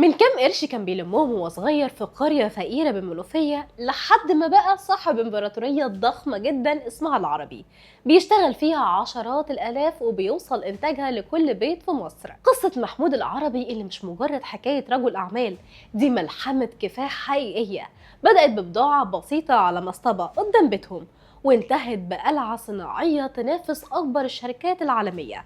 من كام قرش كان بيلمهم وهو صغير في قرية فقيرة بالمنوفية لحد ما بقى صاحب امبراطورية ضخمة جدا اسمها العربي، بيشتغل فيها عشرات الآلاف وبيوصل إنتاجها لكل بيت في مصر. قصة محمود العربي اللي مش مجرد حكاية رجل أعمال، دي ملحمة كفاح حقيقية بدأت ببضاعة بسيطة على مصطبة قدام بيتهم، وانتهت بقلعة صناعية تنافس أكبر الشركات العالمية.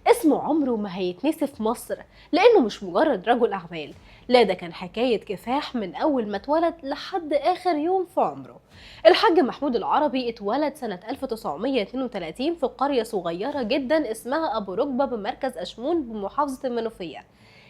اسمه عمره ما هيتنسي في مصر، لأنه مش مجرد رجل أعمال، لا ده كان حكاية كفاح من أول ما اتولد لحد آخر يوم في عمره. الحاج محمود العربي اتولد سنة 1932 في قرية صغيرة جدا اسمها أبو ركبة بمركز أشمون بمحافظة المنوفية.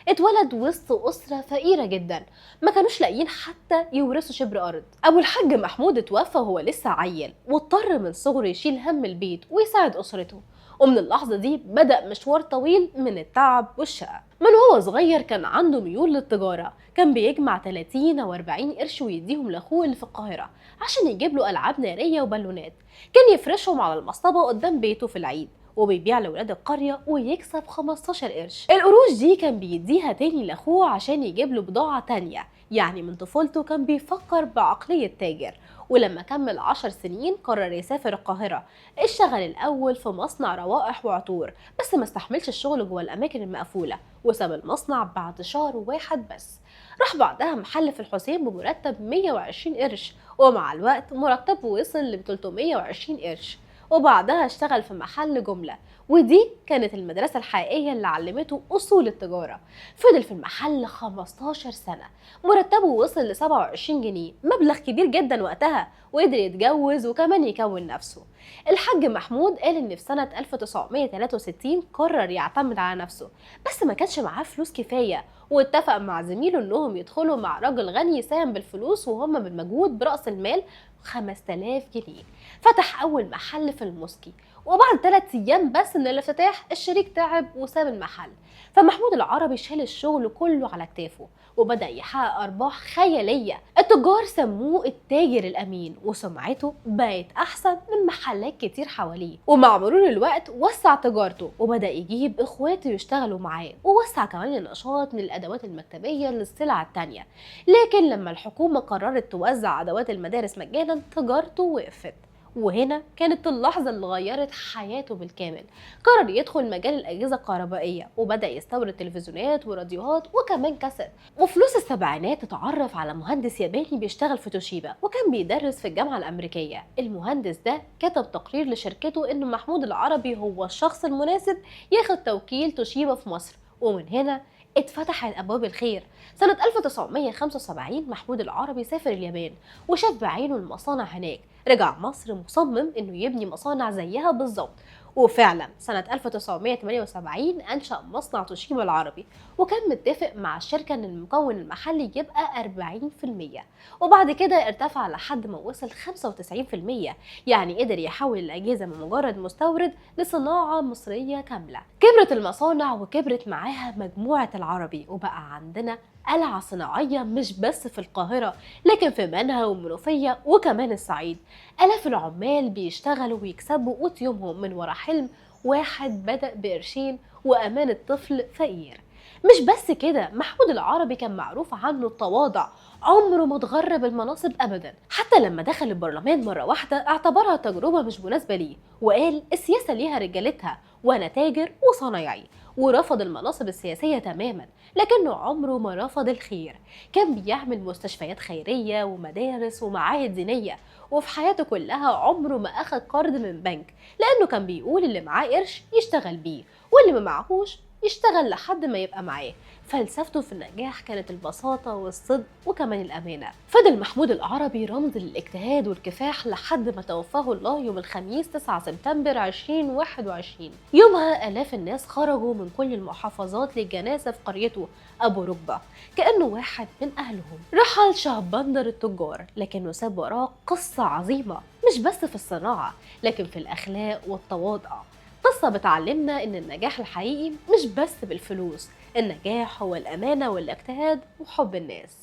اتولد وسط أسرة فقيرة جدا، ما كانوش لاقيين حتى يورثوا شبر أرض. أبو الحاج محمود اتوفى وهو لسه عيل، واضطر من صغره يشيل هم البيت ويساعد أسرته. ومن اللحظة دي بدأ مشوار طويل من التعب والشقة. من هو صغير كان عنده ميول للتجارة، كان بيجمع 30 أو 40 قرش ويديهم لأخوه اللي في القاهرة عشان يجيب له ألعاب نارية وبالونات، كان يفرشهم على المصطبة قدام بيته في العيد وبيبيع لولاد القرية ويكسب 15 قرش. القروش دي كان بيديها تاني لأخوه عشان يجيب له بضاعة تانية. يعني من طفولته كان بيفكر بعقلية تاجر. ولما كمل 10 سنين قرر يسافر القاهرة، اشتغل الأول في مصنع روائح وعطور، بس ما استحملش الشغل جوه الأماكن المقفولة وساب المصنع بعد شهر واحد بس. راح بعدها محل في الحسين بمرتب 120 قرش، ومع الوقت مرتبه وصل ل 320 قرش. وبعدها اشتغل في محل جملة، ودي كانت المدرسة الحقيقية اللي علمته أصول التجارة. فضل في المحل 15 سنة، مرتبه وصل ل 27 جنيه، مبلغ كبير جدا وقتها، وقدر يتجوز وكمان يكون نفسه. الحاج محمود قال إن في سنة 1963 قرر يعتمد على نفسه، بس ما كانش معاه فلوس كفاية، واتفق مع زميله إنهم يدخلوا مع راجل غني يساهم بالفلوس وهم بالمجهود برأس المال 5000 جنيه. فتح أول محل في الموسكي، وبعد 3 أيام بس من الافتتاح الشريك تعب وساب المحل. فمحمود العربي شال الشغل كله على كتافه وبدأ يحقق أرباح خيالية. التجار سموه التاجر الأمين، وسمعته بقت أحسن من محلات كتير حواليه. ومع مرور الوقت وسع تجارته وبدأ يجيب إخواته يشتغلوا معاه، ووسع كمان النشاط من الأدوات المكتبية للسلع التانية. لكن لما الحكومة قررت توزع أدوات المدارس مجانا تجارته وقفت. وهنا كانت اللحظة اللي غيرت حياته بالكامل. قرر يدخل مجال الأجهزة الكهربائية وبدأ يستورد تلفزيونات وراديوهات وكمان كاسيت. وفلوس السبعينات اتعرف على مهندس ياباني بيشتغل في توشيبا وكان بيدرس في الجامعة الأمريكية. المهندس ده كتب تقرير لشركته إن محمود العربي هو الشخص المناسب ياخد توكيل توشيبا في مصر، ومن هنا اتفتحت أبواب الخير. سنة 1975 محمود العربي سافر اليابان وشاف بعينه المصانع هناك. رجع مصر مصمم إنه يبني مصانع زيها بالظبط، وفعلا سنة 1978 أنشأ مصنع توشيبا العربي، وكان متفق مع الشركة إن المكون المحلي يبقى 40%، وبعد كده ارتفع لحد ما وصل 95%. يعني قدر يحول الأجهزة من مجرد مستورد لصناعة مصرية كاملة. كبرت المصانع وكبرت معاها مجموعة العربي، وبقى عندنا قلعة صناعية مش بس في القاهرة، لكن في منها والمنوفية وكمان الصعيد. آلاف العمال بيشتغلوا ويكسبوا قوت يومهم من ورا حلم واحد بدأ بقرشين وأمان الطفل فقير. مش بس كده، محمود العربي كان معروف عنه التواضع، عمره ما اتغرب المناصب أبدا. حتى لما دخل البرلمان مرة واحدة اعتبرها تجربة مش مناسبة ليه، وقال السياسة ليها رجالتها وأنا تاجر وصنايعي، ورفض المناصب السياسية تماما. لكنه عمره ما رفض الخير، كان بيعمل مستشفيات خيرية ومدارس ومعاهد دينية. وفي حياته كلها عمره ما أخد قرض من بنك، لأنه كان بيقول اللي معاه قرش يشتغل بيه، واللي ما معهوش يشتغل لحد ما يبقى معاه. فلسفته في النجاح كانت البساطة والصدق وكمان الأمانة. فضل محمود العربي رمز للاجتهاد والكفاح لحد ما توفاه الله يوم الخميس 9 سبتمبر 2021. يومها آلاف الناس خرجوا من كل المحافظات للجنازة في قريته أبو ركبة كأنه واحد من أهلهم. رحل شهبندر التجار، لكنه ساب وراه قصة عظيمة مش بس في الصناعة لكن في الأخلاق والتواضع. قصة بتعلمنا إن النجاح الحقيقي مش بس بالفلوس، النجاح هو الأمانة والاجتهاد وحب الناس.